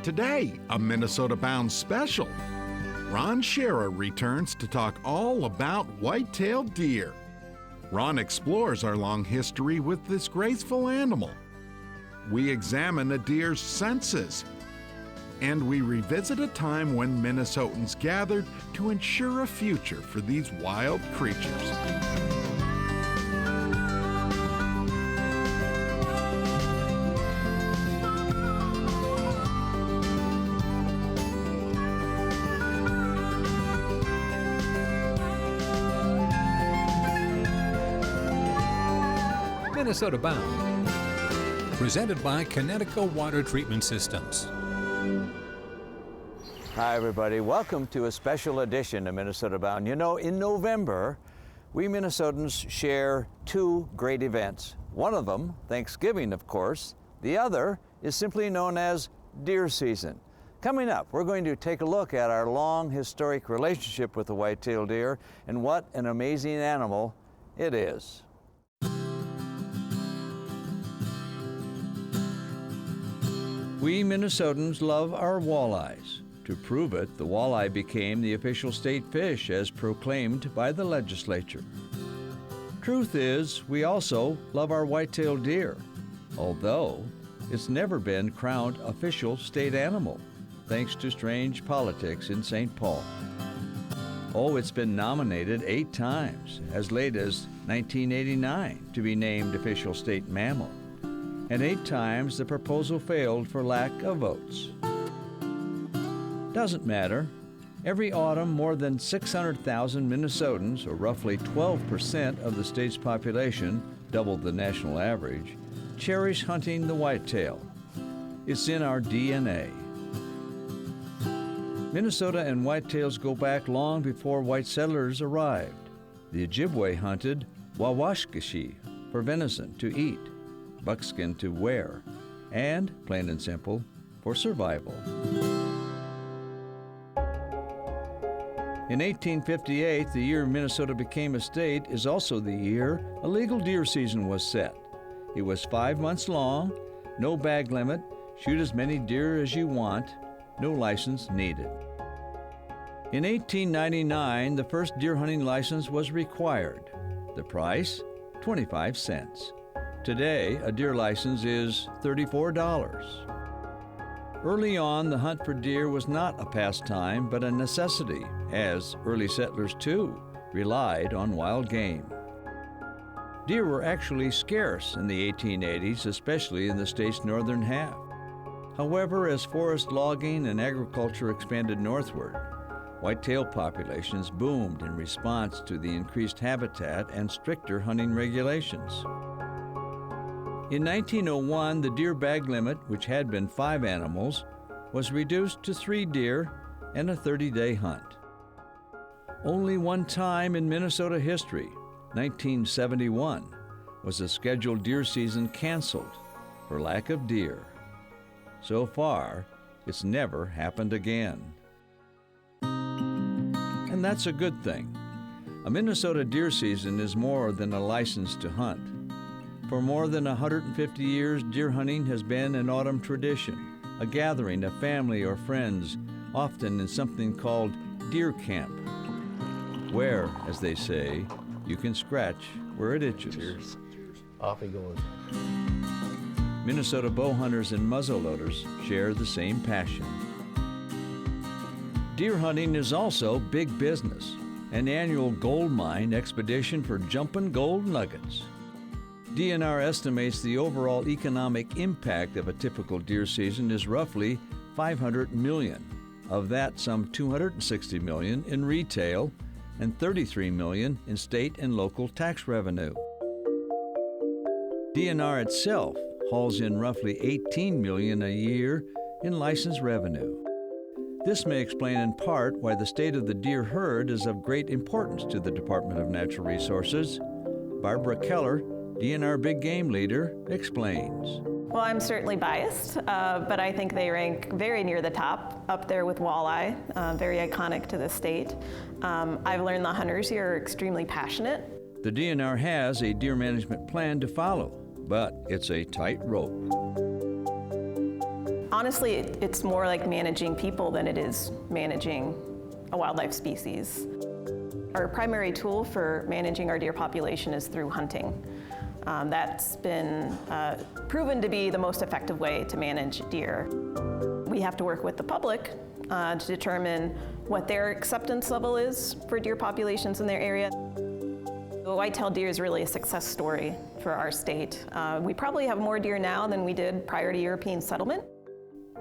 Today, a Minnesota-bound special. Ron Scherer returns to talk all about whitetail deer. Ron explores our long history with this graceful animal. We examine a deer's senses. And we revisit a time when Minnesotans gathered to ensure a future for these wild creatures. Minnesota Bound, presented by Connecticut Water Treatment Systems. Hi everybody, welcome to a special edition of Minnesota Bound. You know, in November, we Minnesotans share two great events. One of them, Thanksgiving of course, the other is simply known as deer season. Coming up, we're going to take a look at our long historic relationship with the whitetail deer and what an amazing animal it is. We Minnesotans love our walleyes. To prove it, the walleye became the official state fish as proclaimed by the legislature. Truth is, we also love our whitetail deer, although it's never been crowned official state animal, thanks to strange politics in St. Paul. Oh, it's been nominated 8 times, as late as 1989, to be named official state mammal. And 8 times the proposal failed for lack of votes. Doesn't matter. Every autumn, more than 600,000 Minnesotans, or roughly 12% of the state's population, double the national average, cherish hunting the whitetail. It's in our DNA. Minnesota and whitetails go back long before white settlers arrived. The Ojibwe hunted Wawashkishi for venison to eat, buckskin to wear, and, plain and simple, for survival. In 1858, the year Minnesota became a state, is also the year a legal deer season was set. It was 5 months long, no bag limit, shoot as many deer as you want, no license needed. In 1899, the first deer hunting license was required. The price, 25 cents. Today, a deer license is $34. Early on, the hunt for deer was not a pastime, but a necessity, as early settlers, too, relied on wild game. Deer were actually scarce in the 1880s, especially in the state's northern half. However, as forest logging and agriculture expanded northward, whitetail populations boomed in response to the increased habitat and stricter hunting regulations. In 1901, the deer bag limit, which had been 5 animals, was reduced to 3 deer and a 30-day hunt. Only one time in Minnesota history, 1971, was the scheduled deer season canceled for lack of deer. So far, it's never happened again. And that's a good thing. A Minnesota deer season is more than a license to hunt. For more than 150 years, deer hunting has been an autumn tradition, a gathering of family or friends, often in something called deer camp, where, as they say, you can scratch where it itches. Cheers. Off he goes. Minnesota bow hunters and muzzleloaders share the same passion. Deer hunting is also big business, an annual gold mine expedition for jumping gold nuggets. DNR estimates the overall economic impact of a typical deer season is roughly $500 million. Of that, some $260 million in retail and $33 million in state and local tax revenue. DNR itself hauls in roughly $18 million a year in license revenue. This may explain in part why the state of the deer herd is of great importance to the Department of Natural Resources. Barbara Keller, DNR Big Game Leader, explains. Well, I'm certainly biased, but I think they rank very near the top, up there with walleye, very iconic to the state. I've learned the hunters here are extremely passionate. The DNR has a deer management plan to follow, but it's a tight rope. honestly, it's more like managing people than it is managing a wildlife species. Our primary tool for managing our deer population is through hunting. That's been proven to be the most effective way to manage deer. We have to work with the public to determine what their acceptance level is for deer populations in their area. The whitetail deer is really a success story for our state. We probably have more deer now than we did prior to European settlement.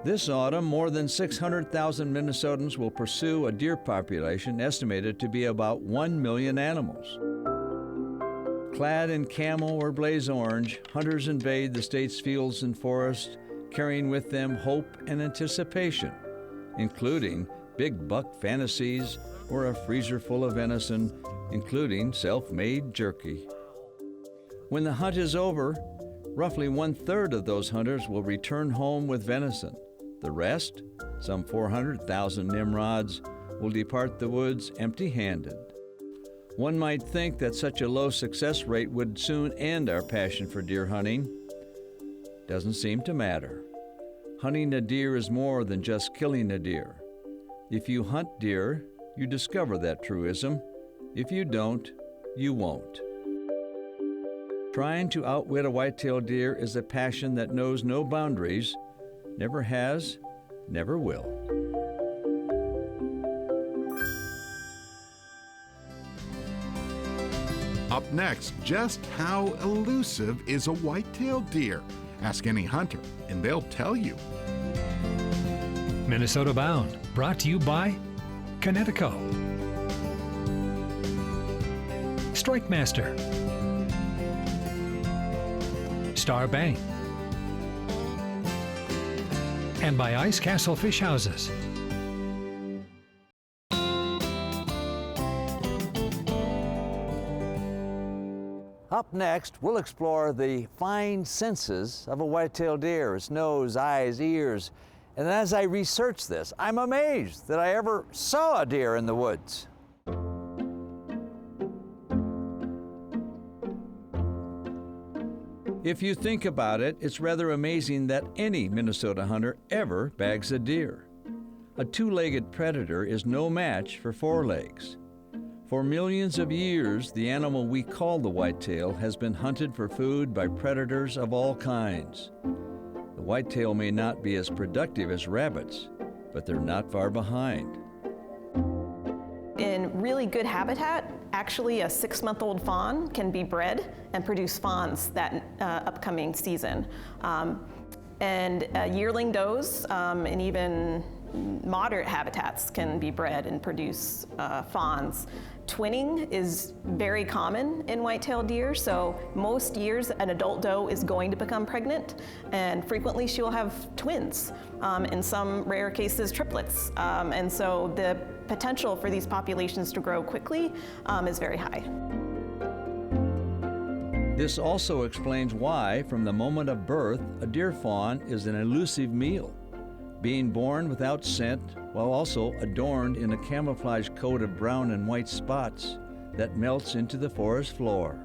This autumn, more than 600,000 Minnesotans will pursue a deer population estimated to be about 1 million animals. Clad in camel or blaze orange, hunters invade the state's fields and forests, carrying with them hope and anticipation, including big buck fantasies or a freezer full of venison, including self-made jerky. When the hunt is over, roughly 1/3 of those hunters will return home with venison. The rest, some 400,000 Nimrods, will depart the woods empty-handed. One might think that such a low success rate would soon end our passion for deer hunting. Doesn't seem to matter. Hunting a deer is more than just killing a deer. If you hunt deer, you discover that truism. If you don't, you won't. Trying to outwit a whitetail deer is a passion that knows no boundaries, never has, never will. Up next, just how elusive is a whitetail deer? Ask any hunter, and they'll tell you. Minnesota Bound, brought to you by Connecticut, Strike Master, Star Bank, and by Ice Castle Fish Houses. Up next, we'll explore the fine senses of a whitetail deer, its nose, eyes, ears. And as I research this, I'm amazed that I ever saw a deer in the woods. If you think about it, it's rather amazing that any Minnesota hunter ever bags a deer. A two-legged predator is no match for four legs. For millions of years, the animal we call the whitetail has been hunted for food by predators of all kinds. The whitetail may not be as productive as rabbits, but they're not far behind. In really good habitat, actually a 6-month-old fawn can be bred and produce fawns that upcoming season. And yearling does and even moderate habitats can be bred and produce fawns. Twinning is very common in whitetail deer, so most years an adult doe is going to become pregnant, and frequently she will have twins, in some rare cases triplets. And so the potential for these populations to grow quickly is very high. This also explains why, from the moment of birth, a deer fawn is an elusive meal, being born without scent while also adorned in a camouflage coat of brown and white spots that melts into the forest floor.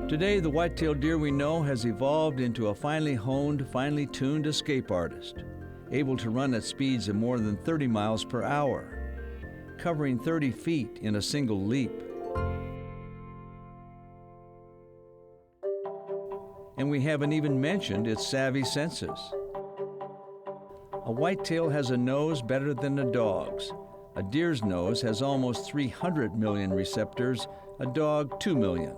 Today, the whitetail deer we know has evolved into a finely honed, finely tuned escape artist, able to run at speeds of more than 30 miles per hour, covering 30 feet in a single leap. And we haven't even mentioned its savvy senses. A whitetail has a nose better than a dog's. A deer's nose has almost 300 million receptors, a dog 2 million.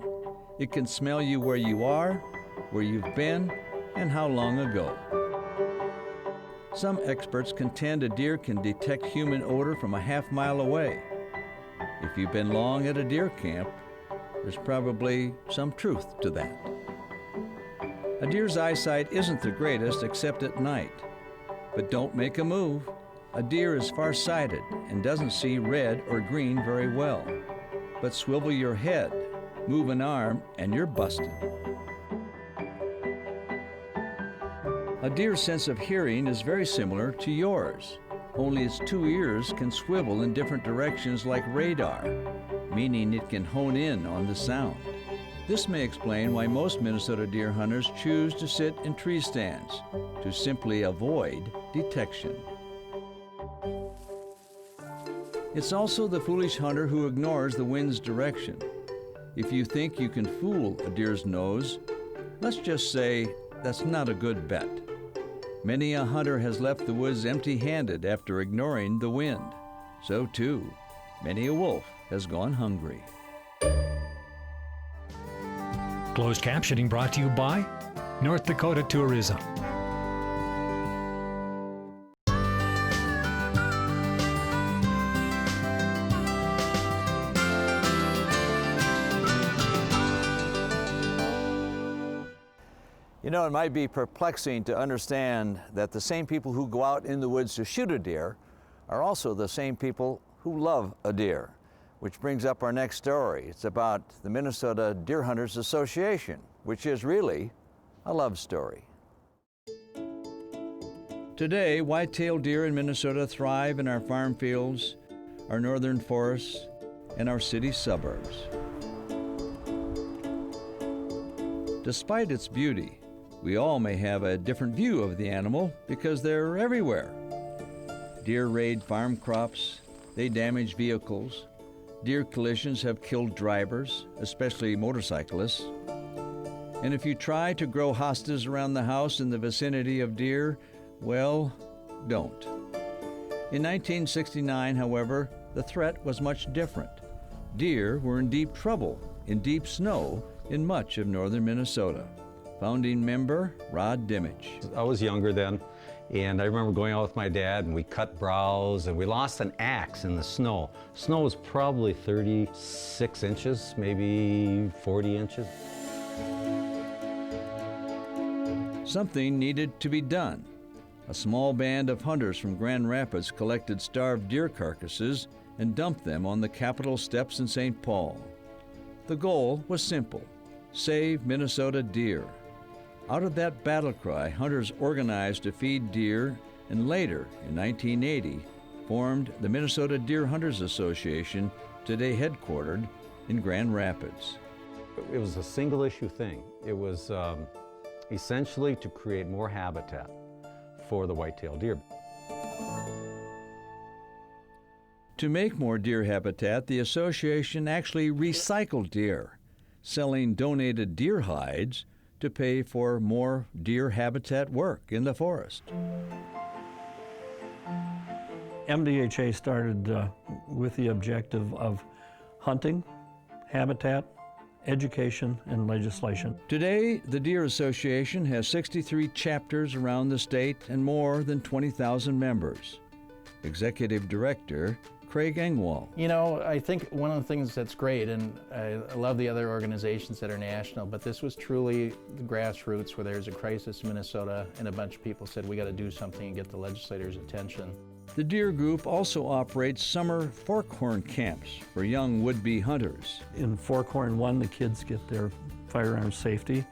It can smell you where you are, where you've been, and how long ago. Some experts contend a deer can detect human odor from a half-mile away. If you've been long at a deer camp, there's probably some truth to that. A deer's eyesight isn't the greatest except at night. But don't make a move. A deer is far-sighted and doesn't see red or green very well. But swivel your head, move an arm, and you're busted. A deer's sense of hearing is very similar to yours, only its two ears can swivel in different directions like radar, meaning it can hone in on the sound. This may explain why most Minnesota deer hunters choose to sit in tree stands, to simply avoid detection. It's also the foolish hunter who ignores the wind's direction. If you think you can fool a deer's nose, let's just say that's not a good bet. Many a hunter has left the woods empty-handed after ignoring the wind. So too, many a wolf has gone hungry. Closed captioning brought to you by North Dakota Tourism. You know, it might be perplexing to understand that the same people who go out in the woods to shoot a deer are also the same people who love a deer, which brings up our next story. It's about the Minnesota Deer Hunters Association, which is really a love story. Today, white-tailed deer in Minnesota thrive in our farm fields, our northern forests, and our city suburbs. Despite its beauty, we all may have a different view of the animal because they're everywhere. Deer raid farm crops, they damage vehicles. Deer collisions have killed drivers, especially motorcyclists. And if you try to grow hostas around the house in the vicinity of deer, well, don't. In 1969, however, the threat was much different. Deer were in deep trouble, in deep snow, in much of northern Minnesota. Founding member Rod Dimmich. I was younger then, and I remember going out with my dad, and we cut browse, and we lost an axe in the snow. Snow was probably 36 inches, maybe 40 inches. Something needed to be done. A small band of hunters from Grand Rapids collected starved deer carcasses and dumped them on the Capitol steps in St. Paul. The goal was simple: save Minnesota deer. Out of that battle cry, hunters organized to feed deer and later, in 1980, formed the Minnesota Deer Hunters Association, today headquartered in Grand Rapids. It was a single issue thing. It was essentially to create more habitat for the white-tailed deer. To make more deer habitat, the association actually recycled deer, selling donated deer hides to pay for more deer habitat work in the forest. MDHA started with the objective of hunting, habitat, education, and legislation. Today, the Deer Association has 63 chapters around the state and more than 20,000 members. Executive Director Craig Engwall. You know, I think one of the things that's great, and I love the other organizations that are national, but this was truly the grassroots where there's a crisis in Minnesota and a bunch of people said we got to do something and get the legislators' attention. The Deer Group also operates summer forkhorn camps for young would-be hunters. In Forkhorn 1, the kids get their firearm safety,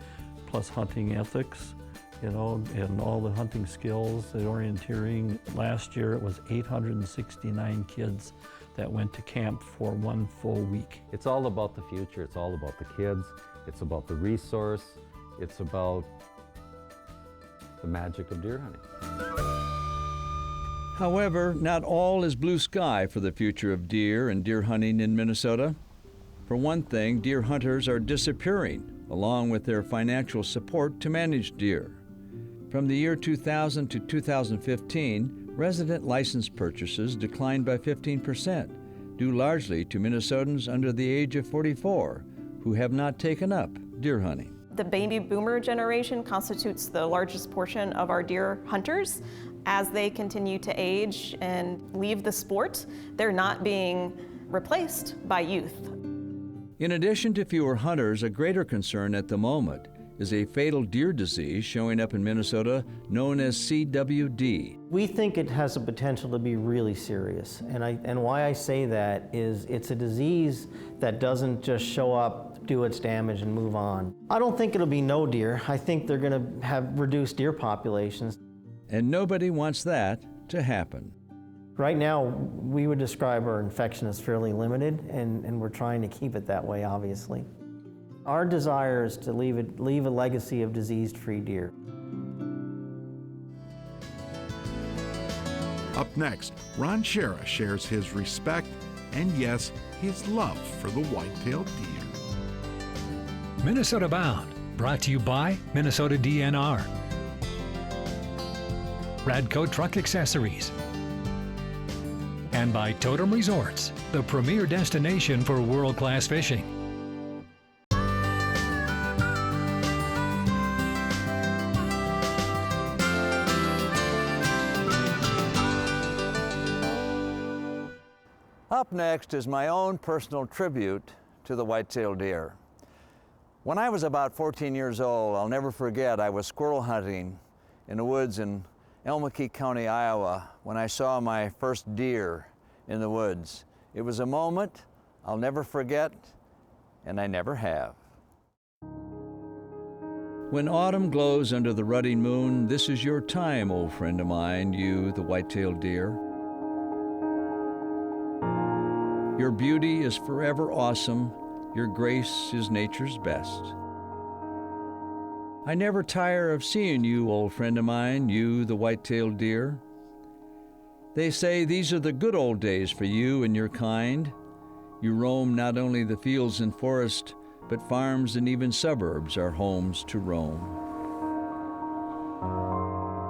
plus hunting ethics, you know, and all the hunting skills, the orienteering. Last year, it was 869 kids that went to camp for 1 full week. It's all about the future. It's all about the kids. It's about the resource. It's about the magic of deer hunting. However, not all is blue sky for the future of deer and deer hunting in Minnesota. For one thing, deer hunters are disappearing, along with their financial support to manage deer. From the year 2000 to 2015, resident license purchases declined by 15%, due largely to Minnesotans under the age of 44 who have not taken up deer hunting. The baby boomer generation constitutes the largest portion of our deer hunters. As they continue to age and leave the sport, they're not being replaced by youth. In addition to fewer hunters, a greater concern at the moment is a fatal deer disease showing up in Minnesota known as CWD. We think it has the potential to be really serious, and why I say that is it's a disease that doesn't just show up, do its damage, and move on. I don't think it'll be no deer. I think they're going to have reduced deer populations. And nobody wants that to happen. Right now, we would describe our infection as fairly limited, and we're trying to keep it that way, obviously. Our desire is to leave a legacy of disease-free deer. Up next, Ron Schara shares his respect and, yes, his love for the white-tailed deer. Minnesota Bound, brought to you by Minnesota DNR, Radco Truck Accessories, and by Totem Resorts, the premier destination for world-class fishing. Up next is my own personal tribute to the white-tailed deer. When I was about 14 years old, I'll never forget, I was squirrel hunting in the woods in Elmwood County, Iowa, when I saw my first deer in the woods. It was a moment I'll never forget, and I never have. When autumn glows under the ruddy moon, this is your time, old friend of mine, you, the white-tailed deer. Your beauty is forever awesome. Your grace is nature's best. I never tire of seeing you, old friend of mine, you, the white-tailed deer. They say these are the good old days for you and your kind. You roam not only the fields and forest, but farms and even suburbs are homes to roam.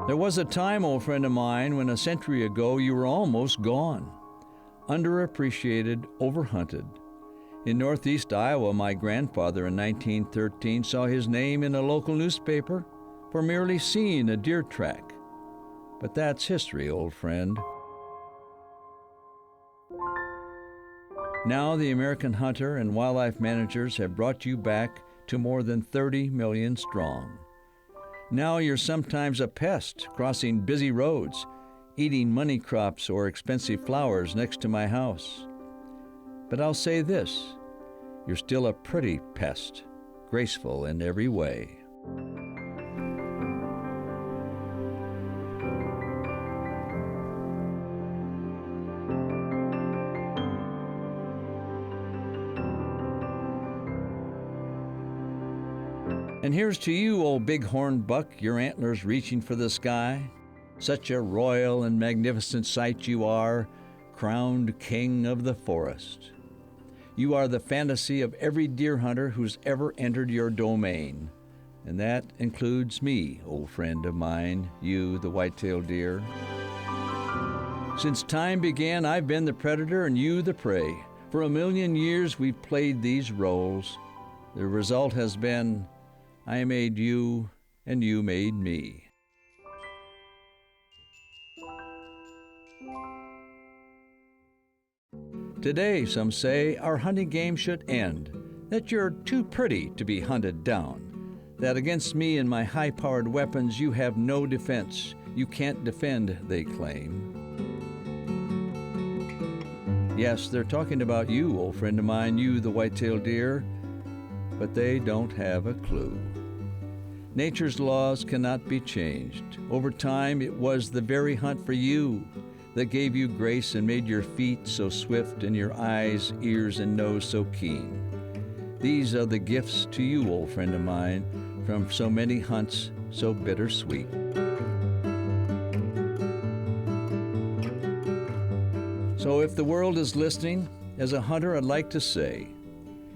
There was a time, old friend of mine, when a century ago you were almost gone. Underappreciated, overhunted. In northeast Iowa, my grandfather in 1913 saw his name in a local newspaper for merely seeing a deer track. But that's history, old friend. Now the American hunter and wildlife managers have brought you back to more than 30 million strong. Now you're sometimes a pest crossing busy roads, eating money crops or expensive flowers next to my house. But I'll say this, you're still a pretty pest, graceful in every way. And here's to you, old bighorn buck, your antlers reaching for the sky. Such a royal and magnificent sight you are, crowned king of the forest. You are the fantasy of every deer hunter who's ever entered your domain. And that includes me, old friend of mine, you, the white-tailed deer. Since time began, I've been the predator and you the prey. For 1,000,000 years, we've played these roles. The result has been, I made you and you made me. Today, some say, our hunting game should end, that you're too pretty to be hunted down, that against me and my high-powered weapons you have no defense, you can't defend, they claim. Yes, they're talking about you, old friend of mine, you, the white-tailed deer, but they don't have a clue. Nature's laws cannot be changed. Over time, it was the very hunt for you that gave you grace and made your feet so swift and your eyes, ears, and nose so keen. These are the gifts to you, old friend of mine, from so many hunts so bittersweet. So if the world is listening, as a hunter I'd like to say,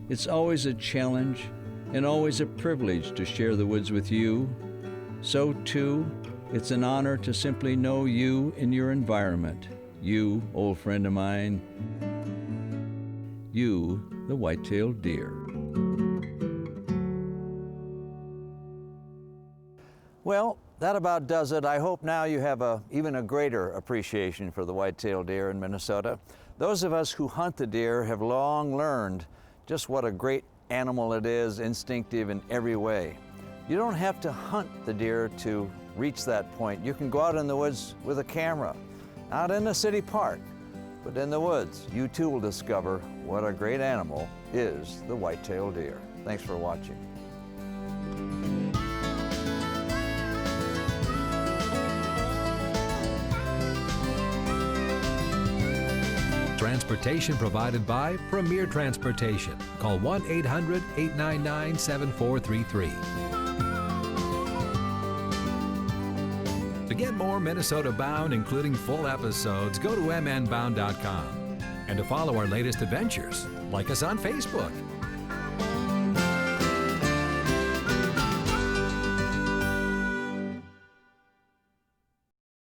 it's always a challenge and always a privilege to share the woods with you. So too, it's an honor to simply know you in your environment. You, old friend of mine, you, the white-tailed deer. Well, that about does it. I hope now you have even a greater appreciation for the white-tailed deer in Minnesota. Those of us who hunt the deer have long learned just what a great animal it is, instinctive in every way. You don't have to hunt the deer to reach that point. You can go out in the woods with a camera, not in a city park, but in the woods. You too will discover what a great animal is the white-tailed deer. Thanks for watching. Transport Transportation provided by Premier Transportation. Call 1-800-899-7433. To get more Minnesota Bound, including full episodes, go to mnbound.com. And to follow our latest adventures, like us on Facebook.